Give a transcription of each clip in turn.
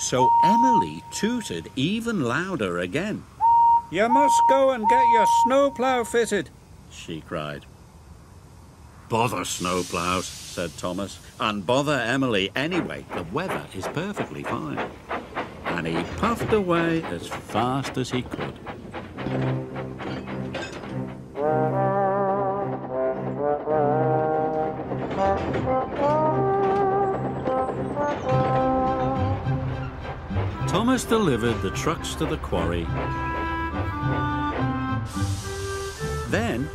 So Emily tooted even louder again. "You must go and get your snowplough fitted," she cried. "Bother snowploughs," said Thomas, "and bother Emily anyway. The weather is perfectly fine." And he puffed away as fast as he could. Thomas delivered the trucks to the quarry, then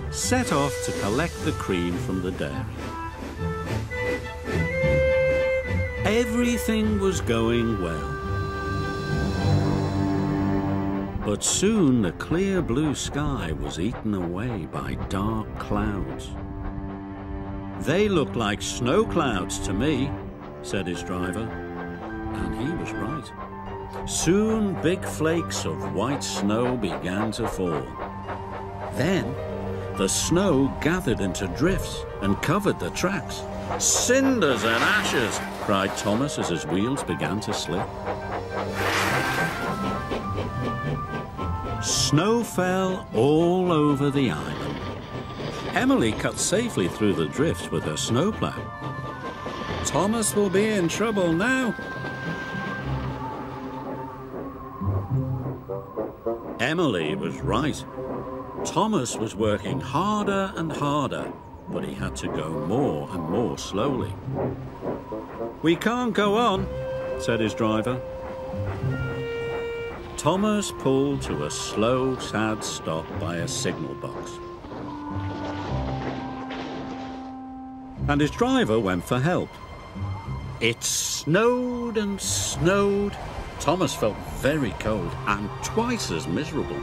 set off to collect the cream from the dairy. Everything was going well. But soon the clear blue sky was eaten away by dark clouds. "They look like snow clouds to me," said his driver. And he was right. Soon big flakes of white snow began to fall. Then the snow gathered into drifts and covered the tracks. "Cinders and ashes!" cried Thomas as his wheels began to slip. Snow fell all over the island. Emily cut safely through the drifts with her snowplough. Thomas will be in trouble now. Emily was right. Thomas was working harder and harder, but he had to go more and more slowly. "We can't go on," said his driver. Thomas pulled to a slow, sad stop by a signal box. And his driver went for help. It snowed and snowed. Thomas felt very cold and twice as miserable.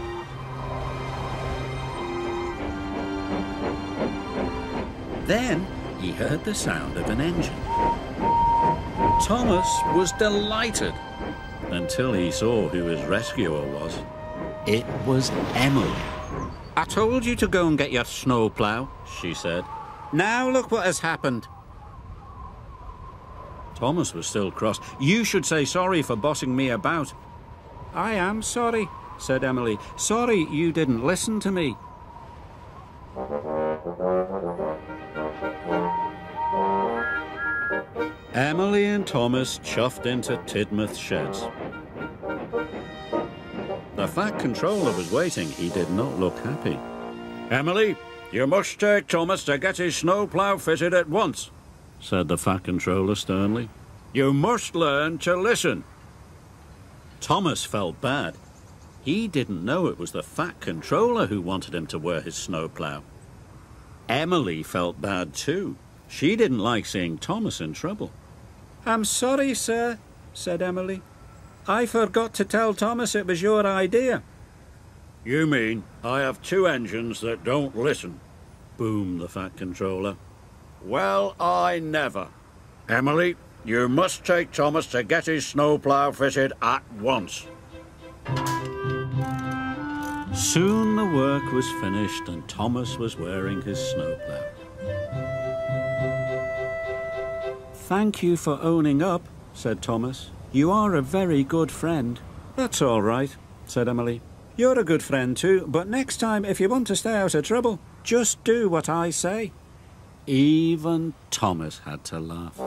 Then he heard the sound of an engine. Thomas was delighted until he saw who his rescuer was. It was Emily. "I told you to go and get your snowplough," she said. "Now look what has happened." Thomas was still cross. "You should say sorry for bossing me about." "I am sorry," said Emily. "Sorry you didn't listen to me." Emily and Thomas chuffed into Tidmouth sheds. The Fat Controller was waiting. He did not look happy. "Emily, you must take Thomas to get his snowplough fitted at once," said the Fat Controller sternly. "You must learn to listen." Thomas felt bad. He didn't know it was the Fat Controller who wanted him to wear his snowplough. Emily felt bad too. She didn't like seeing Thomas in trouble. "I'm sorry, sir," said Emily. "I forgot to tell Thomas it was your idea." "You mean I have two engines that don't listen?" boomed the Fat Controller. "Well, I never. Emily, you must take Thomas to get his snowplough fitted at once." Soon the work was finished and Thomas was wearing his snowplough. "Thank you for owning up," said Thomas. "You are a very good friend." "That's all right," said Emily. "You're a good friend too, but next time if you want to stay out of trouble, just do what I say." Even Thomas had to laugh.